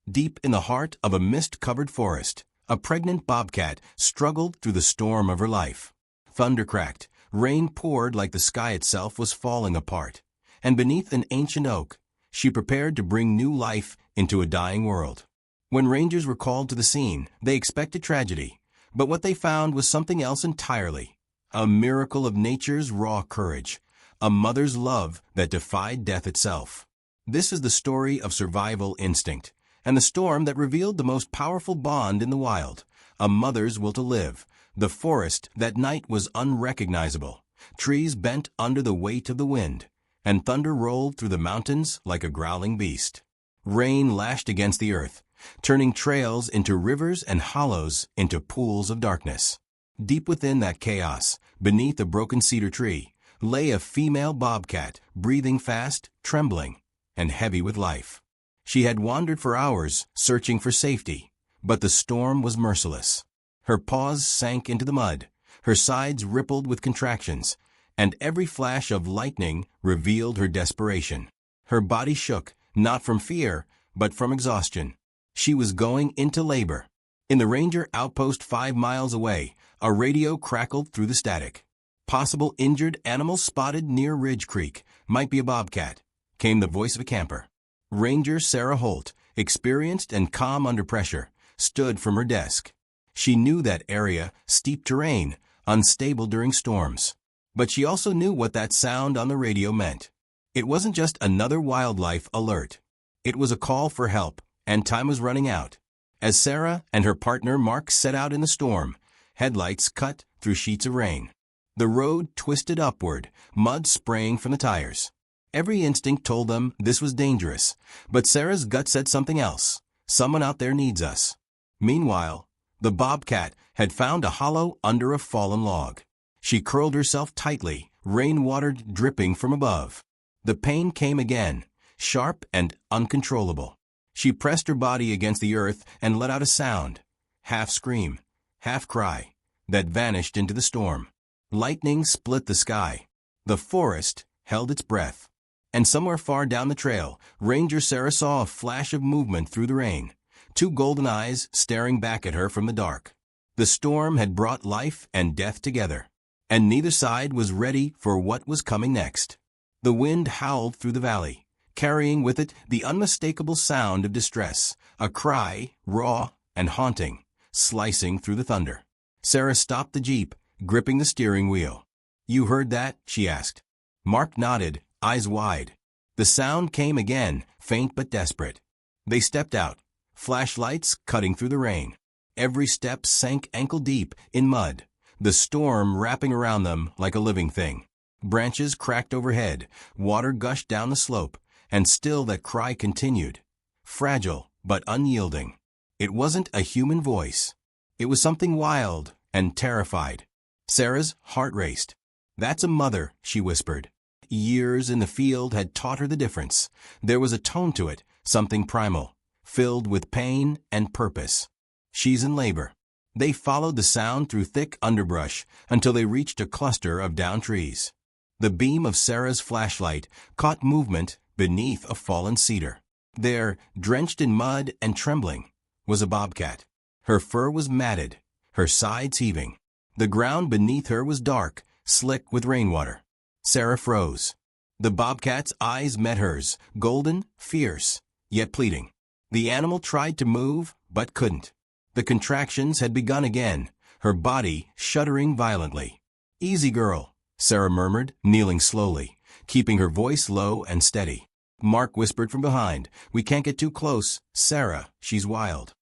Deep in the heart of a mist-covered forest, a pregnant bobcat struggled through the storm of her life. Thunder cracked, rain poured like the sky itself was falling apart, and beneath an ancient oak, she prepared to bring new life into a dying world. When rangers were called to the scene, they expected tragedy, but what they found was something else entirely. A miracle of nature's raw courage, a mother's love that defied death itself. This is the story of survival instinct, and the storm that revealed the most powerful bond in the wild, a mother's will to live. The forest that night was unrecognizable, trees bent under the weight of the wind, and thunder rolled through the mountains like a growling beast. Rain lashed against the earth, turning trails into rivers and hollows into pools of darkness. Deep within that chaos, beneath a broken cedar tree, lay a female bobcat, breathing fast, trembling, and heavy with life. She had wandered for hours, searching for safety, but the storm was merciless. Her paws sank into the mud, her sides rippled with contractions, and every flash of lightning revealed her desperation. Her body shook, not from fear, but from exhaustion. She was going into labor. In the ranger outpost 5 miles away, a radio crackled through the static. Possible injured animals spotted near Ridge Creek, might be a bobcat, came the voice of a camper. Ranger Sarah Holt, experienced and calm under pressure, stood from her desk. She knew that area, steep terrain, unstable during storms. But she also knew what that sound on the radio meant. It wasn't just another wildlife alert. It was a call for help, and time was running out. As Sarah and her partner Mark set out in the storm, headlights cut through sheets of rain. The road twisted upward, mud spraying from the tires. Every instinct told them this was dangerous, but Sarah's gut said something else. Someone out there needs us. Meanwhile, the bobcat had found a hollow under a fallen log. She curled herself tightly, rainwater dripping from above. The pain came again, sharp and uncontrollable. She pressed her body against the earth and let out a sound, half scream, half cry, that vanished into the storm. Lightning split the sky. The forest held its breath. And somewhere far down the trail, Ranger Sarah saw a flash of movement through the rain, 2 golden eyes staring back at her from the dark. The storm had brought life and death together, and neither side was ready for what was coming next. The wind howled through the valley, carrying with it the unmistakable sound of distress, a cry, raw and haunting, slicing through the thunder. Sarah stopped the Jeep, gripping the steering wheel. "You heard that?" she asked. Mark nodded, eyes wide. The sound came again, faint but desperate. They stepped out, flashlights cutting through the rain. Every step sank ankle-deep in mud, the storm wrapping around them like a living thing. Branches cracked overhead, water gushed down the slope, and still that cry continued, fragile but unyielding. It wasn't a human voice. It was something wild and terrified. Sarah's heart raced. "That's a mother," she whispered. Years in the field had taught her the difference. There was a tone to it, something primal, filled with pain and purpose. "She's in labor." They followed the sound through thick underbrush until they reached a cluster of downed trees. The beam of Sarah's flashlight caught movement beneath a fallen cedar. There, drenched in mud and trembling, was a bobcat. Her fur was matted, her sides heaving. The ground beneath her was dark, slick with rainwater. Sarah froze. The bobcat's eyes met hers, golden, fierce, yet pleading. The animal tried to move, but couldn't. The contractions had begun again, her body shuddering violently. "Easy, girl," Sarah murmured, kneeling slowly, keeping her voice low and steady. Mark whispered from behind, "We can't get too close. Sarah, she's wild."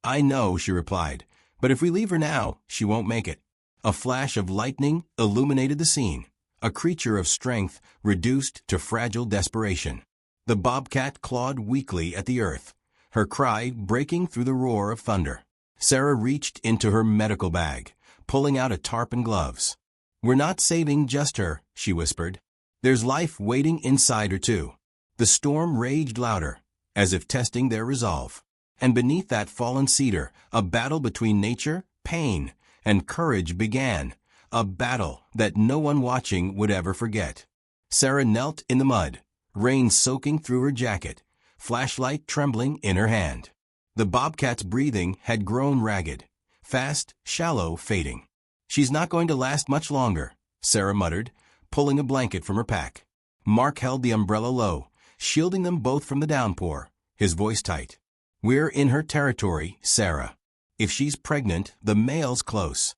"I know," she replied, "but if we leave her now, she won't make it." A flash of lightning illuminated the scene, a creature of strength reduced to fragile desperation. The bobcat clawed weakly at the earth, her cry breaking through the roar of thunder. Sarah reached into her medical bag, pulling out a tarp and gloves. "We're not saving just her," she whispered. "There's life waiting inside her too." The storm raged louder, as if testing their resolve. And beneath that fallen cedar, a battle between nature, pain, and courage began, a battle that no one watching would ever forget. Sarah knelt in the mud, rain soaking through her jacket, flashlight trembling in her hand. The bobcat's breathing had grown ragged, fast, shallow, fading. "She's not going to last much longer," Sarah muttered, pulling a blanket from her pack. Mark held the umbrella low, shielding them both from the downpour, his voice tight. "We're in her territory, Sarah. If she's pregnant, the male's close."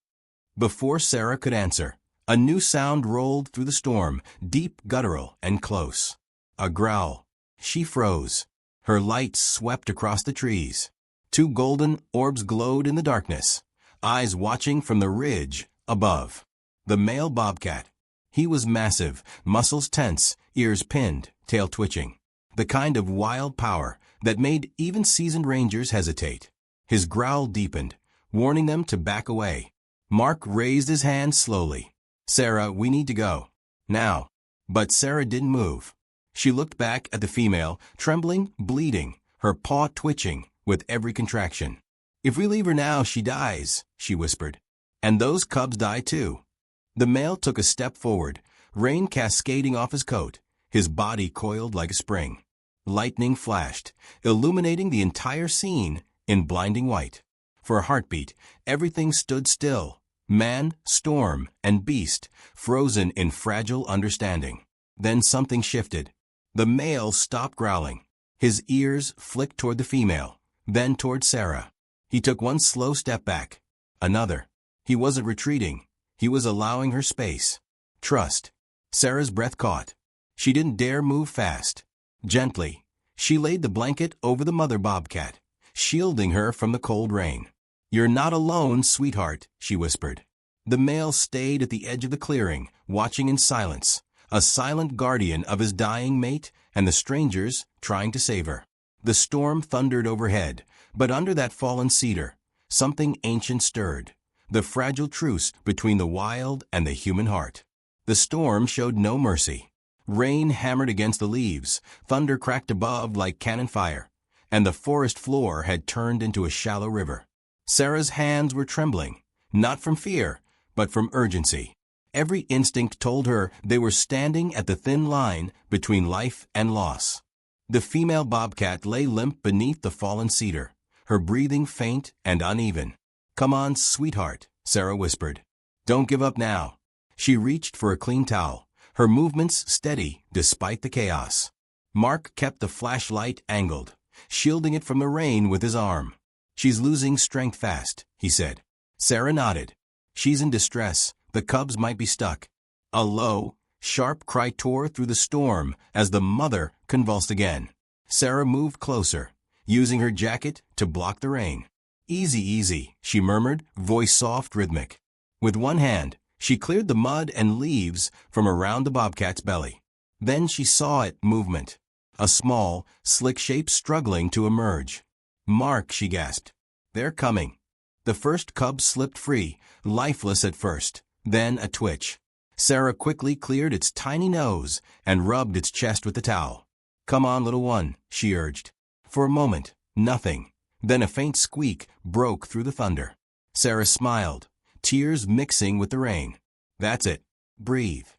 Before Sarah could answer, a new sound rolled through the storm, deep, guttural, and close. A growl. She froze. Her light swept across the trees. Two golden orbs glowed in the darkness, eyes watching from the ridge above. The male bobcat. He was massive, muscles tense, ears pinned, tail twitching. The kind of wild power that made even seasoned rangers hesitate. His growl deepened, warning them to back away. Mark raised his hand slowly. "Sarah, we need to go. Now." But Sarah didn't move. She looked back at the female, trembling, bleeding, her paw twitching with every contraction. "If we leave her now, she dies," she whispered. "And those cubs die too." The male took a step forward, rain cascading off his coat, his body coiled like a spring. Lightning flashed, illuminating the entire scene in blinding white. For a heartbeat, everything stood still. Man, storm, and beast, frozen in fragile understanding. Then something shifted. The male stopped growling. His ears flicked toward the female, then toward Sarah. He took one slow step back. Another. He wasn't retreating. He was allowing her space. Trust. Sarah's breath caught. She didn't dare move fast. Gently, she laid the blanket over the mother bobcat, shielding her from the cold rain. "You're not alone, sweetheart," she whispered. The male stayed at the edge of the clearing, watching in silence, a silent guardian of his dying mate and the strangers trying to save her. The storm thundered overhead, but under that fallen cedar, something ancient stirred, the fragile truce between the wild and the human heart. The storm showed no mercy. Rain hammered against the leaves, thunder cracked above like cannon fire, and the forest floor had turned into a shallow river. Sarah's hands were trembling, not from fear, but from urgency. Every instinct told her they were standing at the thin line between life and loss. The female bobcat lay limp beneath the fallen cedar, her breathing faint and uneven. "Come on, sweetheart," Sarah whispered. "Don't give up now." She reached for a clean towel, her movements steady despite the chaos. Mark kept the flashlight angled, shielding it from the rain with his arm. "She's losing strength fast," he said. Sarah nodded. "She's in distress. The cubs might be stuck." A low, sharp cry tore through the storm as the mother convulsed again. Sarah moved closer, using her jacket to block the rain. "Easy, easy," she murmured, voice soft, rhythmic. With one hand, she cleared the mud and leaves from around the bobcat's belly. Then she saw it movement, a small, slick shape struggling to emerge. "Mark," she gasped. "They're coming." The first cub slipped free, lifeless at first, then a twitch. Sarah quickly cleared its tiny nose and rubbed its chest with the towel. "Come on, little one," she urged. For a moment, nothing. Then a faint squeak broke through the thunder. Sarah smiled, tears mixing with the rain. "That's it. Breathe."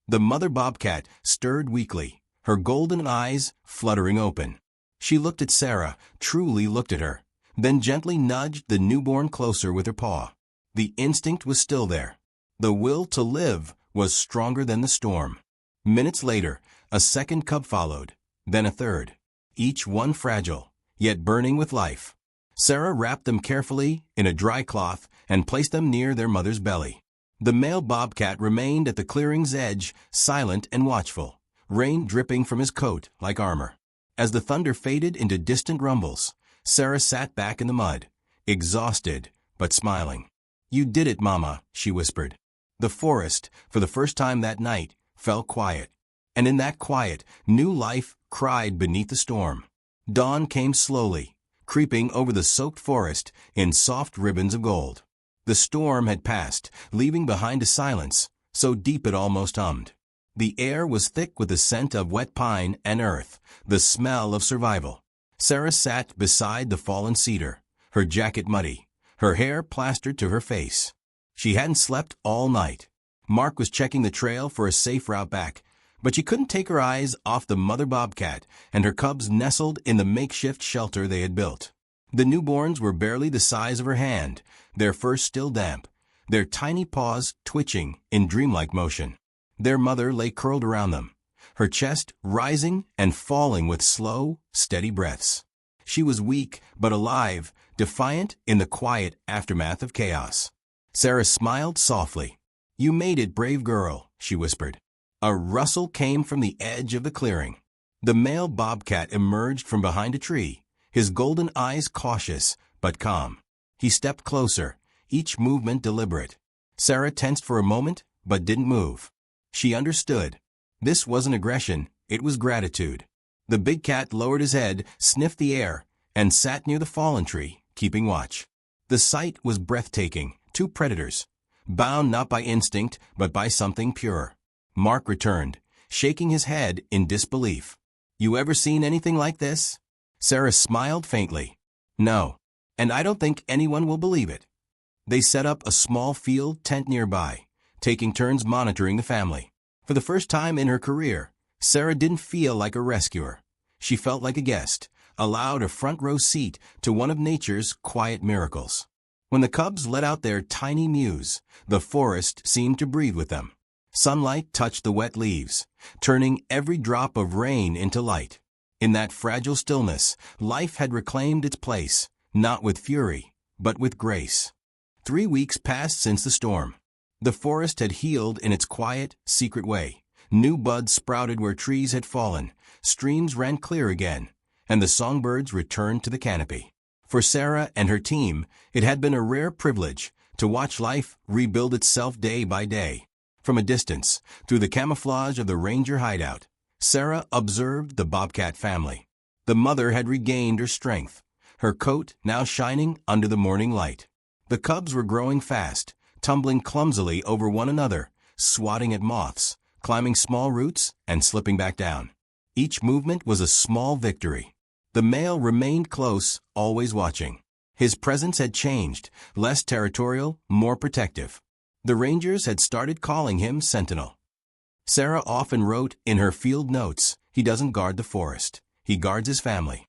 The mother bobcat stirred weakly, her golden eyes fluttering open. She looked at Sarah, truly looked at her, then gently nudged the newborn closer with her paw. The instinct was still there. The will to live was stronger than the storm. Minutes later, a second cub followed, then a third, each one fragile, yet burning with life. Sarah wrapped them carefully in a dry cloth and placed them near their mother's belly. The male bobcat remained at the clearing's edge, silent and watchful, rain dripping from his coat like armor. As the thunder faded into distant rumbles, Sarah sat back in the mud, exhausted but smiling. "You did it, Mama," she whispered. The forest, for the first time that night, fell quiet. And in that quiet, new life cried beneath the storm. Dawn came slowly, creeping over the soaked forest in soft ribbons of gold. The storm had passed, leaving behind a silence, so deep it almost hummed. The air was thick with the scent of wet pine and earth, the smell of survival. Sarah sat beside the fallen cedar, her jacket muddy, her hair plastered to her face. She hadn't slept all night. Mark was checking the trail for a safe route back, but she couldn't take her eyes off the mother bobcat and her cubs nestled in the makeshift shelter they had built. The newborns were barely the size of her hand, their fur still damp, their tiny paws twitching in dreamlike motion. Their mother lay curled around them, her chest rising and falling with slow, steady breaths. She was weak but alive, defiant in the quiet aftermath of chaos. Sarah smiled softly. "You made it, brave girl," she whispered. A rustle came from the edge of the clearing. The male bobcat emerged from behind a tree, his golden eyes cautious but calm. He stepped closer, each movement deliberate. Sarah tensed for a moment but didn't move. She understood. This wasn't aggression, it was gratitude. The big cat lowered his head, sniffed the air, and sat near the fallen tree, keeping watch. The sight was breathtaking. Two predators, bound not by instinct but by something pure. Mark returned, shaking his head in disbelief. "You ever seen anything like this?" Sarah smiled faintly. "No, and I don't think anyone will believe it." They set up a small field tent nearby, taking turns monitoring the family. For the first time in her career, Sarah didn't feel like a rescuer. She felt like a guest, allowed a front-row seat to one of nature's quiet miracles. When the cubs let out their tiny mews, the forest seemed to breathe with them. Sunlight touched the wet leaves, turning every drop of rain into light. In that fragile stillness, life had reclaimed its place, not with fury, but with grace. 3 weeks passed since the storm. The forest had healed in its quiet, secret way. New buds sprouted where trees had fallen, streams ran clear again, and the songbirds returned to the canopy. For Sarah and her team, it had been a rare privilege to watch life rebuild itself day by day. From a distance, through the camouflage of the ranger hideout, Sarah observed the bobcat family. The mother had regained her strength, her coat now shining under the morning light. The cubs were growing fast, tumbling clumsily over one another, swatting at moths, climbing small roots, and slipping back down. Each movement was a small victory. The male remained close, always watching. His presence had changed, less territorial, more protective. The rangers had started calling him Sentinel. Sarah often wrote in her field notes, "He doesn't guard the forest, he guards his family."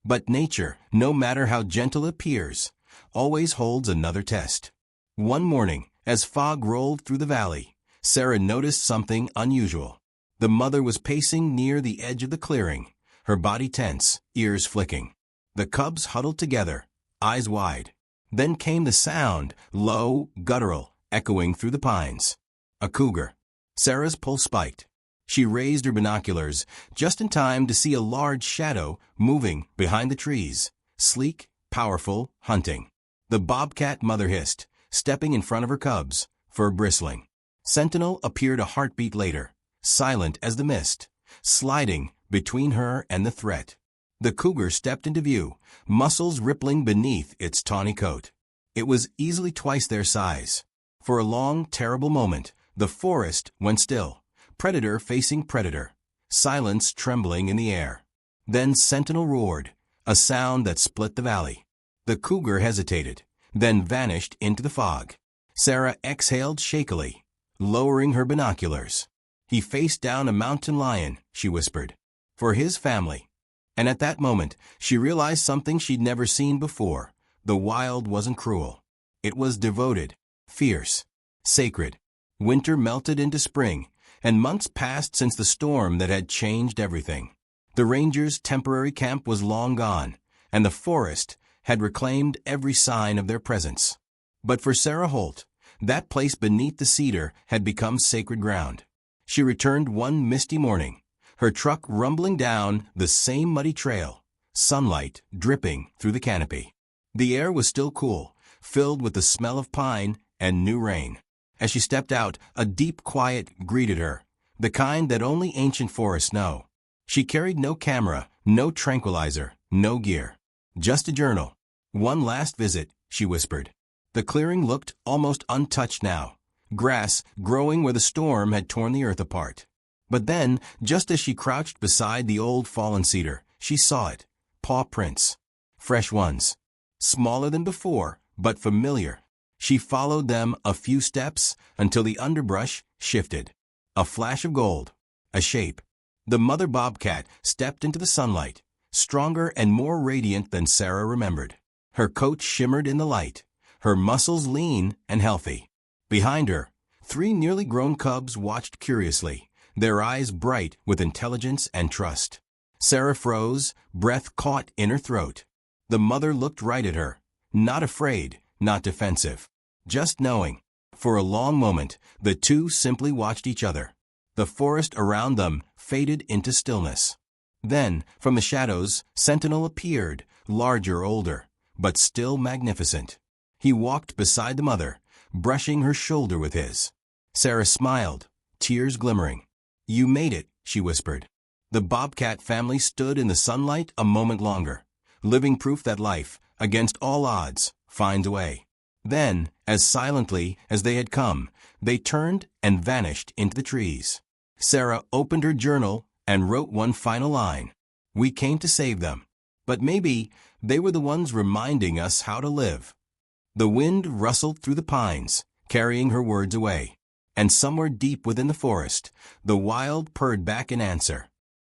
But nature, no matter how gentle it appears, always holds another test. One morning, as fog rolled through the valley, Sarah noticed something unusual. The mother was pacing near the edge of the clearing, her body tense, ears flicking. The cubs huddled together, eyes wide. Then came the sound, low, guttural, echoing through the pines. A cougar. Sarah's pulse spiked. She raised her binoculars, just in time to see a large shadow moving behind the trees, sleek, powerful, hunting. The bobcat mother hissed, stepping in front of her cubs, fur bristling. Sentinel appeared a heartbeat later, silent as the mist, sliding between her and the threat. The cougar stepped into view, muscles rippling beneath its tawny coat. It was easily twice their size. For a long, terrible moment, the forest went still, predator facing predator, silence trembling in the air. Then Sentinel roared, a sound that split the valley. The cougar hesitated, then vanished into the fog. Sarah exhaled shakily, lowering her binoculars. "He faced down a mountain lion," she whispered, "for his family." And at that moment, she realized something she'd never seen before. The wild wasn't cruel. It was devoted, fierce, sacred. Winter melted into spring, and months passed since the storm that had changed everything. The rangers' temporary camp was long gone, and the forest had reclaimed every sign of their presence. But for Sarah Holt, that place beneath the cedar had become sacred ground. She returned one misty morning, her truck rumbling down the same muddy trail, sunlight dripping through the canopy. The air was still cool, filled with the smell of pine and new rain. As she stepped out, a deep quiet greeted her, the kind that only ancient forests know. She carried no camera, no tranquilizer, no gear. Just a journal. "One last visit," she whispered. The clearing looked almost untouched now, grass growing where the storm had torn the earth apart. But then, just as she crouched beside the old fallen cedar, she saw it, paw prints. Fresh ones. Smaller than before, but familiar. She followed them a few steps until the underbrush shifted. A flash of gold. A shape. The mother bobcat stepped into the sunlight, stronger and more radiant than Sarah remembered. Her coat shimmered in the light, her muscles lean and healthy. Behind her, 3 nearly grown cubs watched curiously, their eyes bright with intelligence and trust. Sarah froze, breath caught in her throat. The mother looked right at her, not afraid, not defensive, just knowing. For a long moment, the two simply watched each other. The forest around them faded into stillness. Then, from the shadows, Sentinel appeared, larger, older, but still magnificent. He walked beside the mother, brushing her shoulder with his. Sarah smiled, tears glimmering. "You made it," she whispered. The bobcat family stood in the sunlight a moment longer, living proof that life, against all odds, finds a way. Then, as silently as they had come, they turned and vanished into the trees. Sarah opened her journal and wrote one final line. "We came to save them, but maybe they were the ones reminding us how to live." The wind rustled through the pines, carrying her words away, and somewhere deep within the forest, the wild purred back in answer.